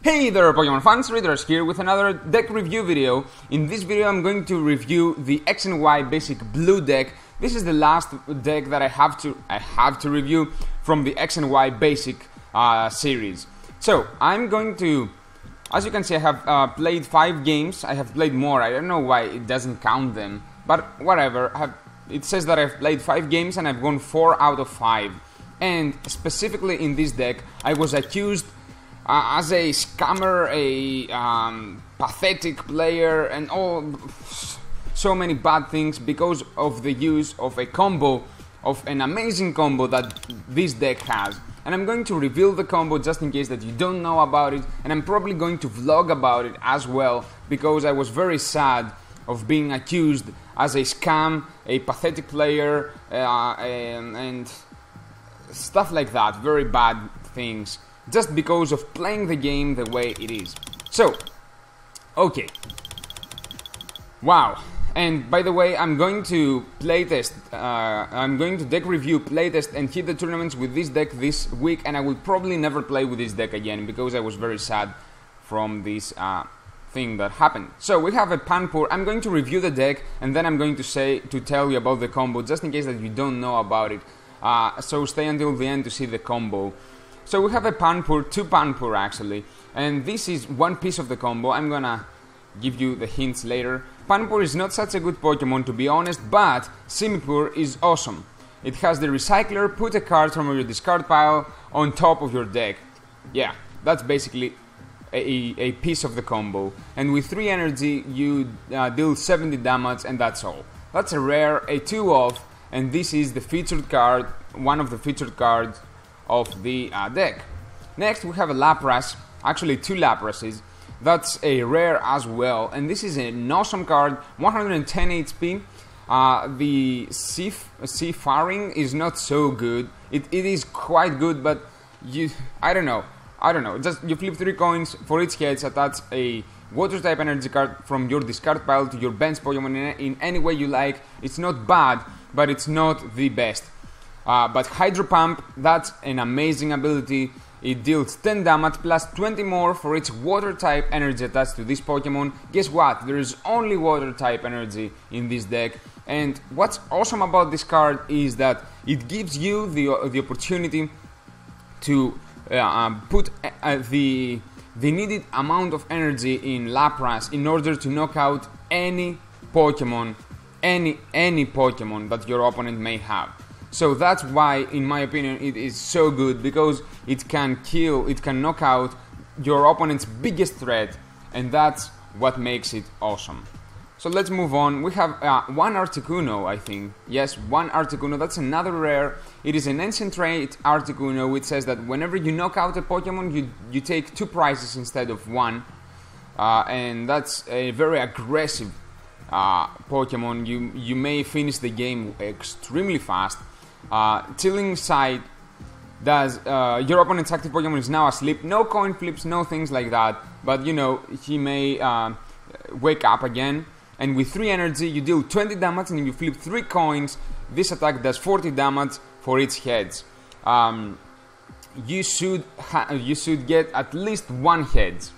Hey there Pokemon fans, Readers here with another deck review video. In this video I'm going to review the X and Y basic blue deck. This is the last deck that I have to review from the X and Y basic series. So I'm going to, as you can see, I have played 5 games. I have played more, I don't know why it doesn't count them, but whatever. It says that I've played 5 games and I've won 4 out of 5. And specifically in this deck I was accused as a scammer, a pathetic player, and so many bad things because of the use of a combo, of an amazing combo that this deck has. And I'm going to reveal the combo just in case that you don't know about it, and I'm probably going to vlog about it as well because I was very sad of being accused as a scam, a pathetic player, and stuff like that, very bad things, just because of playing the game the way it is. So, okay. Wow. And by the way, I'm going to playtest, I'm going to deck review, playtest and hit the tournaments with this deck this week, and I will probably never play with this deck again because I was very sad from this thing that happened. So we have a Panpour. I'm going to review the deck and then I'm going to tell you about the combo just in case that you don't know about it. So stay until the end to see the combo. So we have a Panpour, 2 Panpour actually, and this is one piece of the combo. I'm gonna give you the hints later. Panpour is not such a good Pokemon to be honest, but Simipour is awesome. It has the Recycler, put a card from your discard pile on top of your deck. Yeah, that's basically a piece of the combo. And with 3 energy you deal 70 damage and that's all. That's a rare, a 2-off, and this is the featured card, one of the featured cards of the deck. Next we have a Lapras, actually 2 Laprases. That's a rare as well, and this is an awesome card, 110 HP. The Seafaring is not so good. It is quite good, but I don't know. Just you flip 3 coins for each head, attach a water type energy card from your discard pile to your bench Pokemon in any way you like. It's not bad, but it's not the best. But Hydro Pump, that's an amazing ability. It deals 10 damage plus 20 more for each water type energy attached to this Pokemon. Guess what? There is only water type energy in this deck. And what's awesome about this card is that it gives you the opportunity to put the needed amount of energy in Lapras in order to knock out any Pokemon, any Pokemon that your opponent may have. So that's why, in my opinion, it is so good, because it can knock out your opponent's biggest threat, and that's what makes it awesome. So let's move on. We have 1 Articuno, I think. Yes, 1 Articuno. That's another rare. It is an ancient trait Articuno, which says that whenever you knock out a Pokemon, you take 2 prizes instead of 1. And that's a very aggressive Pokemon. You may finish the game extremely fast. Chilling Sight does your opponent's active Pokemon is now asleep. No coin flips, no things like that, but you know, he may wake up again. And with 3 energy you deal 20 damage, and if you flip 3 coins this attack does 40 damage for each heads. You should get at least 1 heads,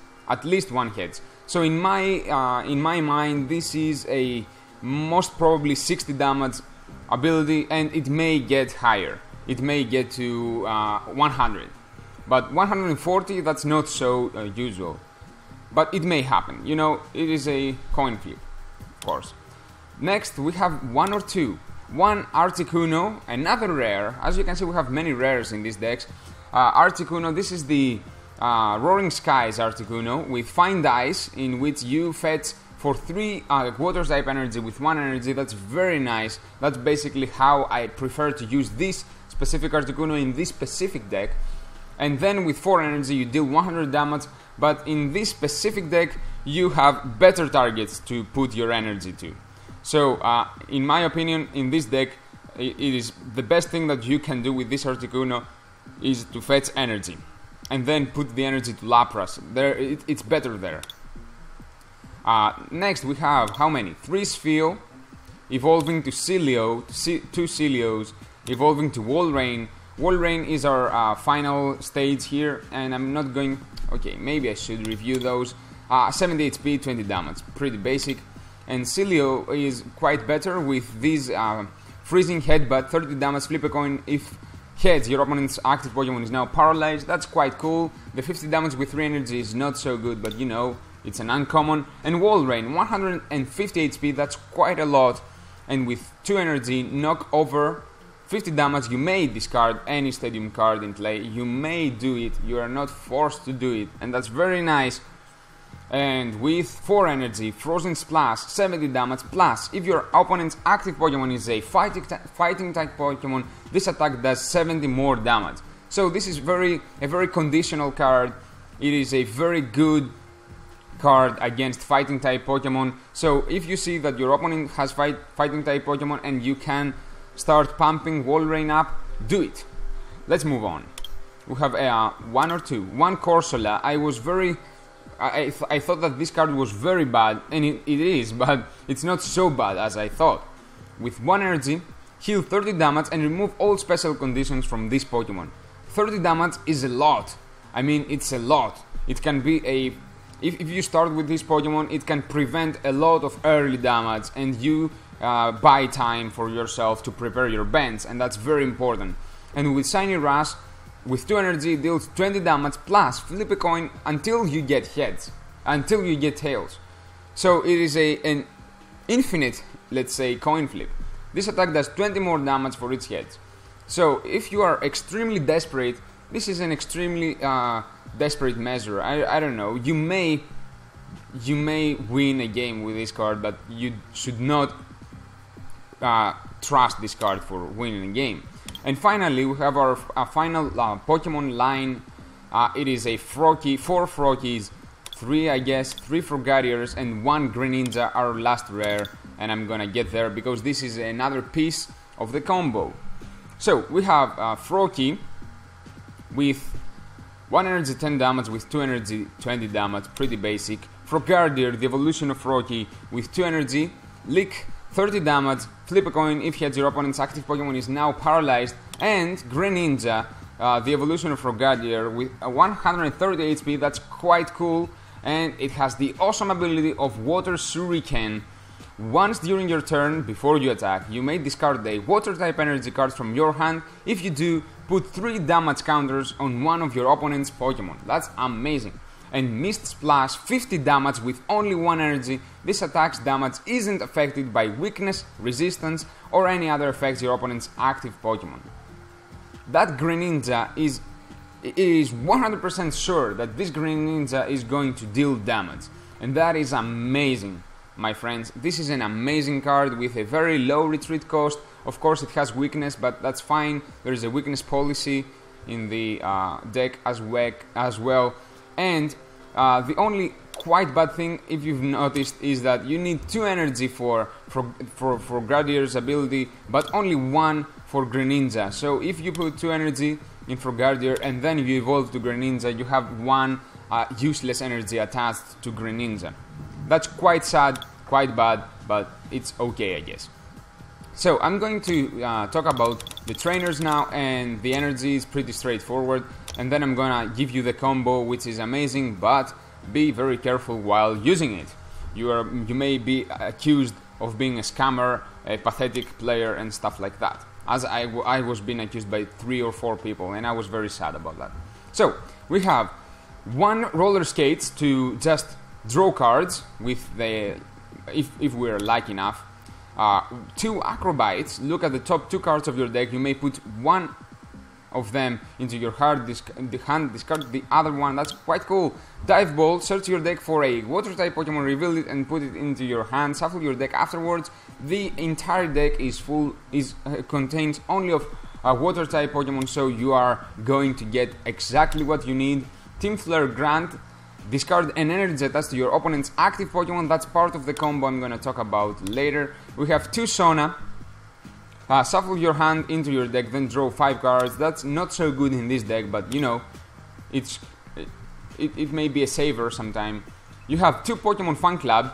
so in my mind this is a most probably 60 damage ability, and it may get higher. It may get to 100, but 140, that's not so usual, but it may happen. You know, it is a coin flip, of course. Next we have 1 or 2. 1 Articuno, another rare. As you can see, we have many rares in these decks. Articuno, this is the Roaring Skies Articuno with Find Ice, in which you fetch for 3 water type energy with 1 energy. That's very nice. That's basically how I prefer to use this specific Articuno in this specific deck. And then with 4 energy you deal 100 damage, but in this specific deck you have better targets to put your energy to. So in my opinion, in this deck it is the best thing that you can do with this Articuno is to fetch energy and then put the energy to Lapras. It's better there. Next we have how many? 3 Spheal, evolving to Celio, 2 Celios, evolving to Walrein. Walrein is our final stage here, and I'm not going... Okay, maybe I should review those. 70 HP, 20 damage, pretty basic. And Cilio is quite better with this freezing headbutt, 30 damage, flip a coin. If heads, your opponent's active Pokemon is now paralyzed. That's quite cool. The 50 damage with 3 energy is not so good, but you know, it's an uncommon. And Wall Rain, 150 HP, that's quite a lot. And with 2 energy, knock over 50 damage. You may discard any stadium card in play. You may do it. You are not forced to do it. And that's very nice. And with 4 energy, Frozen Splash, 70 damage, plus if your opponent's active Pokemon is a fighting type Pokemon, this attack does 70 more damage. So this is a very conditional card. It is a very good card against fighting type Pokemon. So if you see that your opponent has fighting type Pokemon and you can start pumping Wall Rain up, do it. Let's move on. We have one Corsola. I thought that this card was very bad, and it is, but it's not so bad as I thought. With 1 energy, heal 30 damage and remove all special conditions from this Pokemon. 30 damage is a lot. I mean, it's a lot. It can be a... If you start with this Pokemon, it can prevent a lot of early damage, and you buy time for yourself to prepare your bends, and that's very important. And with Shiny Rush, with 2 energy, it deals 20 damage, plus flip a coin until you get heads, until you get tails. So it is an infinite, let's say, coin flip. This attack does 20 more damage for its heads. So if you are extremely desperate, this is an extremely desperate measure. I don't know. You may win a game with this card, but you should not trust this card for winning a game. And finally, we have our final Pokemon line. It is a Froakie, 4 Froakies, 3 Frogadiers, and 1 Greninja, our last rare. And I'm gonna get there because this is another piece of the combo. So we have Froakie with 1 energy, 10 damage, with 2 energy, 20 damage, pretty basic. Frogadier, the evolution of Froakie, with 2 energy, Lick, 30 damage, flip a coin if your opponent's active Pokemon is now paralyzed, and Greninja, the evolution of Frogadier, with 130 HP, that's quite cool, and it has the awesome ability of Water Shuriken. Once during your turn, before you attack, you may discard a Water-type energy card from your hand. If you do, put 3 damage counters on one of your opponent's Pokemon. That's amazing. And Mist Splash, 50 damage with only 1 energy. This attack's damage isn't affected by weakness, resistance, or any other effects your opponent's active Pokemon. That Greninja is 100% sure that this Greninja is going to deal damage. And that is amazing, my friends. This is an amazing card with a very low retreat cost. Of course it has weakness, but that's fine. There is a weakness policy in the deck as well. And the only quite bad thing, if you've noticed, is that you need 2 energy for Gradier's ability, but only 1 for Greninja. So if you put 2 energy in Frogadier and then you evolve to Greninja, you have 1 useless energy attached to Greninja. That's quite sad, quite bad, but it's okay, I guess. So I'm going to talk about the trainers now, and the energy is pretty straightforward, and then I'm gonna give you the combo, which is amazing, but be very careful while using it. You may be accused of being a scammer, a pathetic player, and stuff like that, as I was being accused by 3 or 4 people, and I was very sad about that. So we have 1 roller skates to just draw cards with the if we're lucky enough. 2 acrobats. Look at the top 2 cards of your deck. You may put 1 of them into your hand, discard the other one. That's quite cool. Dive Ball. Search your deck for a water type Pokemon, reveal it and put it into your hand. Shuffle your deck afterwards. The entire deck contains only of water type Pokemon, so you are going to get exactly what you need. Team Flare Grant. Discard an energy attached to your opponent's active Pokemon. That's part of the combo I'm going to talk about later. We have 2 Sona. Shuffle your hand into your deck, then draw 5 cards. That's not so good in this deck, but you know, it may be a saver sometime. You have 2 Pokemon Fan Club.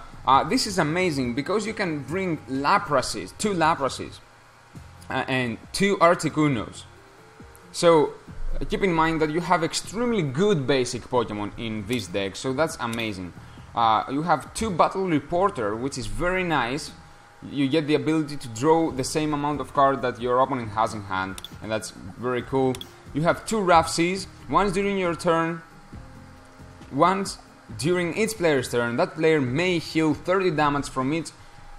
This is amazing because you can bring two Laprases, and 2 Articunos. So keep in mind that you have extremely good basic Pokemon in this deck, so that's amazing. You have 2 Battle Reporter, which is very nice. You get the ability to draw the same amount of cards that your opponent has in hand, and that's very cool. You have 2 Rough Seas. Once during your turn, once during each player's turn, that player may heal 30 damage from each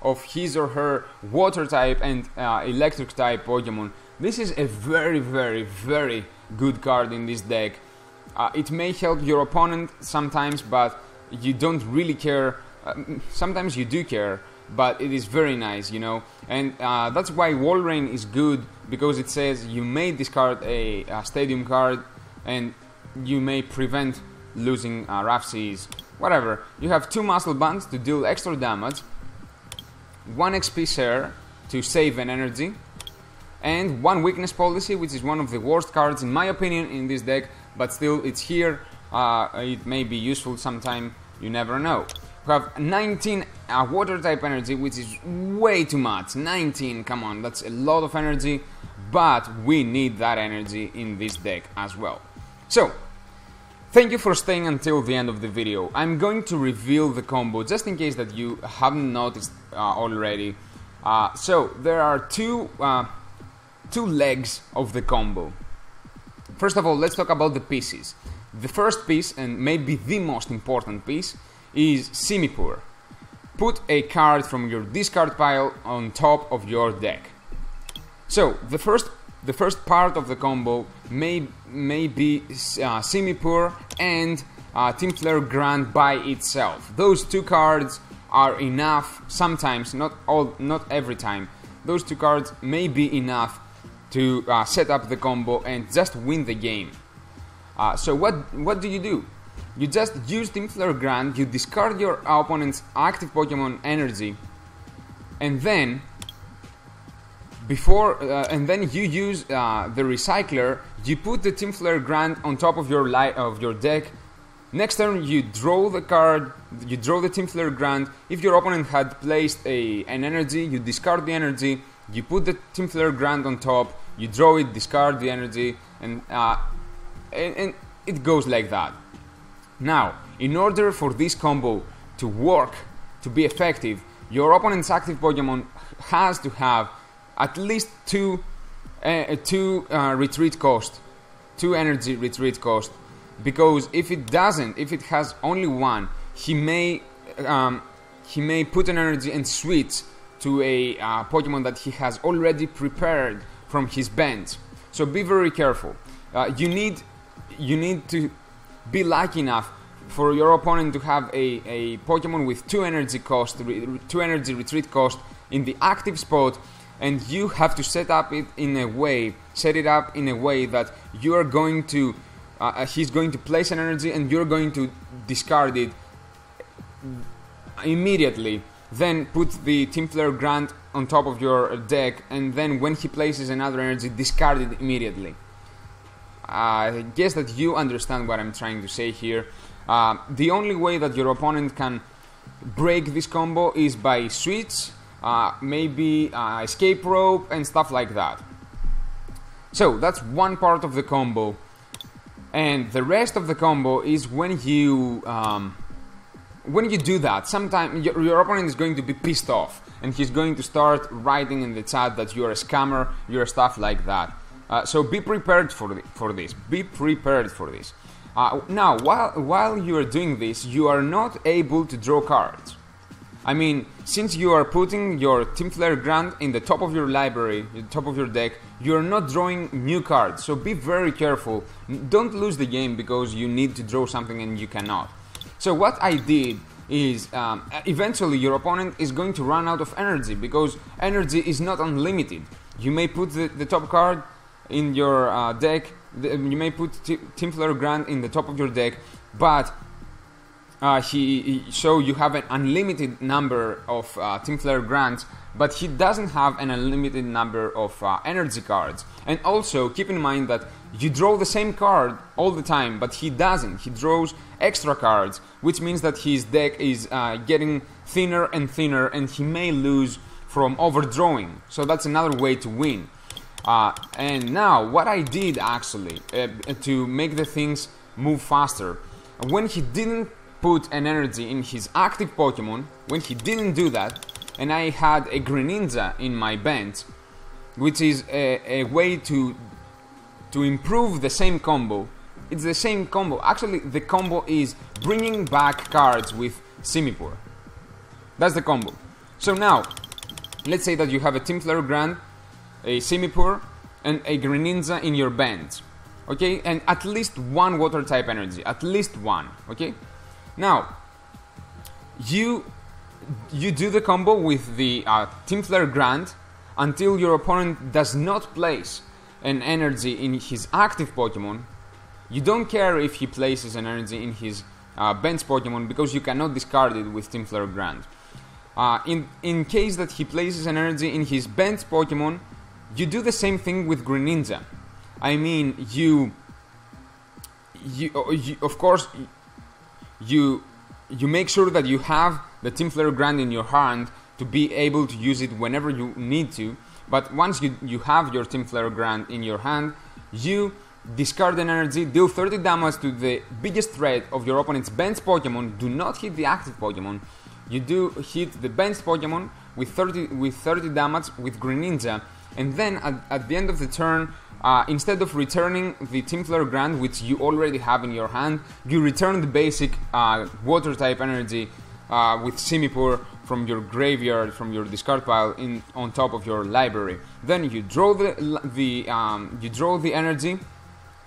of his or her Water type and Electric type Pokemon. This is a very, very, very good card in this deck. It may help your opponent sometimes, but you don't really care. Sometimes you do care, but it is very nice, you know. And that's why Walrein is good, because it says you may discard a Stadium card and you may prevent losing Rough Seas. Whatever. You have 2 Muscle Bands to deal extra damage, 1 XP share to save an energy, and 1 Weakness Policy, which is one of the worst cards in my opinion in this deck, but still it's here. It may be useful sometime, you never know. You have 19 Water type energy, which is way too much. 19, come on, that's a lot of energy, but we need that energy in this deck as well. So, thank you for staying until the end of the video. I'm going to reveal the combo just in case that you haven't noticed already. So there are two legs of the combo. First of all, let's talk about the pieces. The first piece, and maybe the most important piece, is Simipour. Put a card from your discard pile on top of your deck. So the first part of the combo may be Simipour and Team Flare Grand by itself. Those 2 cards are enough sometimes, not every time. Those 2 cards may be enough to set up the combo and just win the game. So what do? You just use Team Flare Grand, you discard your opponent's active Pokemon energy, and then you use the Recycler. You put the Team Flare Grand on top of your deck. Next turn you draw the card, you draw the Team Flare Grand. If your opponent had placed an energy, you discard the energy, you put the Team Flare Grand on top, you draw it, discard the energy, and it goes like that. Now, in order for this combo to work, to be effective, your opponent's active Pokemon has to have at least 2 retreat cost, 2 energy retreat cost, because if it doesn't, if it has only 1, he may put an energy and switch to a Pokemon that he has already prepared from his bench. So be very careful. You need to be lucky enough for your opponent to have a Pokemon with 2 energy cost, 2 energy retreat cost in the active spot, and you have to set it up in a way that you are going to he's going to place an energy and you're going to discard it immediately. Then put the Team Flare Grand on top of your deck, and then when he places another energy, discard it immediately. I guess that you understand what I'm trying to say here. The only way that your opponent can break this combo is by switch, maybe escape rope and stuff like that. So that's one part of the combo, and the rest of the combo is when you do that. Sometimes your opponent is going to be pissed off, and he's going to start writing in the chat that you're a scammer, you're stuff like that. So be prepared for this. Be prepared for this. Now, while you are doing this, you are not able to draw cards. I mean, since you are putting your Team Flare Grand in the top of your library, the top of your deck, you are not drawing new cards. So be very careful. Don't lose the game because you need to draw something and you cannot. So what I did is, eventually your opponent is going to run out of energy, because energy is not unlimited. You may put the top card in your deck, you may put Team Flare Grand in the top of your deck, but so you have an unlimited number of Team Flare Grands, but he doesn't have an unlimited number of energy cards. And also keep in mind that you draw the same card all the time, but he doesn't. He draws extra cards, which means that his deck is getting thinner and thinner, and he may lose from overdrawing. So that's another way to win. And now what I did actually to make the things move faster, when he didn't put an energy in his active Pokemon, when he didn't do that, and I had a Greninja in my bench, which is a way to improve the same combo. It's the same combo. Actually, the combo is bringing back cards with Simipour. That's the combo. So now, let's say that you have a Team Flare Grand, a Simipour, and a Greninja in your bench. Okay? And at least one water type energy. At least one. Okay? Now, you do the combo with the Team Flare Grand until your opponent does not place an energy in his active Pokemon. You don't care if he places an energy in his bench Pokemon, because you cannot discard it with Team Flare Grand. In case that he places an energy in his bench Pokemon, you do the same thing with Greninja. I mean, you of course you make sure that you have the Team Flare Grand in your hand to be able to use it whenever you need to. But once you have your Team Flare Grand in your hand, you discard an energy, deal 30 damage to the biggest threat of your opponent's bench Pokemon. Do not hit the active Pokemon. You do hit the bench Pokemon with 30 damage with Greninja, and then at the end of the turn, instead of returning the Team Flare Grand, which you already have in your hand, you return the basic water type energy with Simipour from your graveyard, from your discard pile, on top of your library. Then you draw the energy,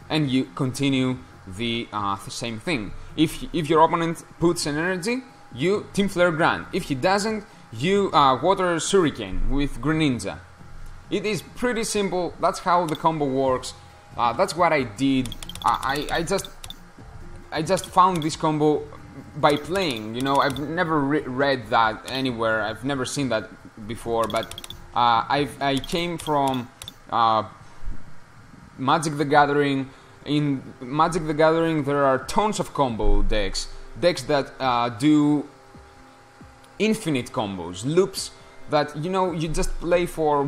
and you continue the same thing. If your opponent puts an energy, you Team Flare Grand. If he doesn't, you Water Shuriken with Greninja. It is pretty simple. That's how the combo works. That's what I did. I just found this combo by playing. You know, I've never read that anywhere. I've never seen that before. But I came from Magic the Gathering. In Magic the Gathering, there are tons of combo decks that do infinite combos, loops that, you know, you just play for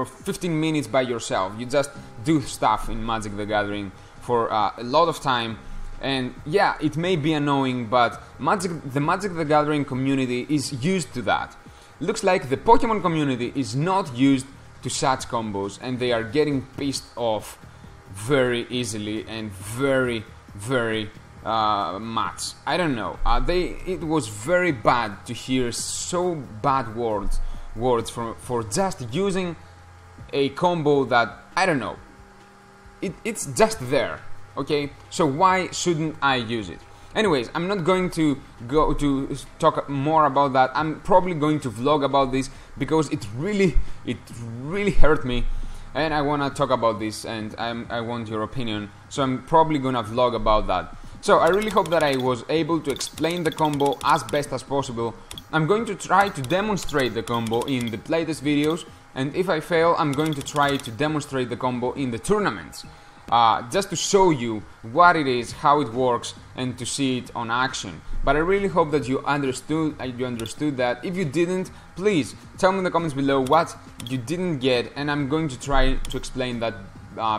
15 minutes by yourself. You just do stuff in Magic the Gathering for a lot of time, and yeah, it may be annoying, but the Magic the Gathering community is used to that. Looks like the Pokemon community is not used to such combos, and they are getting pissed off very easily and very much. I don't know. It was very bad to hear so bad words for just using a combo that, I don't know. It's just there. Okay, so why shouldn't I use it? Anyways, I'm not going to go to talk more about that. I'm probably going to vlog about this because it really hurt me, and I want to talk about this, and I want your opinion. So I'm probably gonna vlog about that. So I really hope that I was able to explain the combo as best as possible. I'm going to try to demonstrate the combo in the playtest videos, and if I fail, I'm going to try to demonstrate the combo in the tournaments. Just to show you what it is, how it works, and to see it on action. But I really hope that you understood that. If you didn't, please tell me in the comments below what you didn't get, and I'm going to try to explain that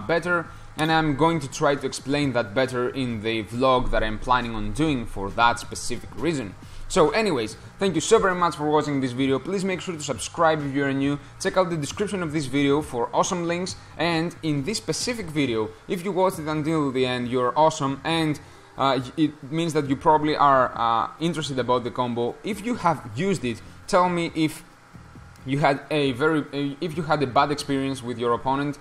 better, and I'm going to try to explain that better in the vlog that I'm planning on doing for that specific reason. So anyways, thank you so very much for watching this video. Please make sure to subscribe if you're new. Check out the description of this video for awesome links, and in this specific video, if you watched it until the end, you're awesome, and it means that you probably are interested about the combo. If you have used it, tell me if you had a bad experience with your opponent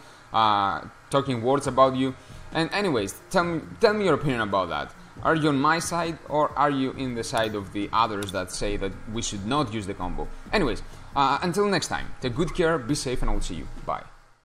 talking words about you. And anyways, tell me your opinion about that. Are you on my side, or are you in the side of the others that say that we should not use the combo? Anyways, until next time, take good care, be safe, and I will see you. Bye.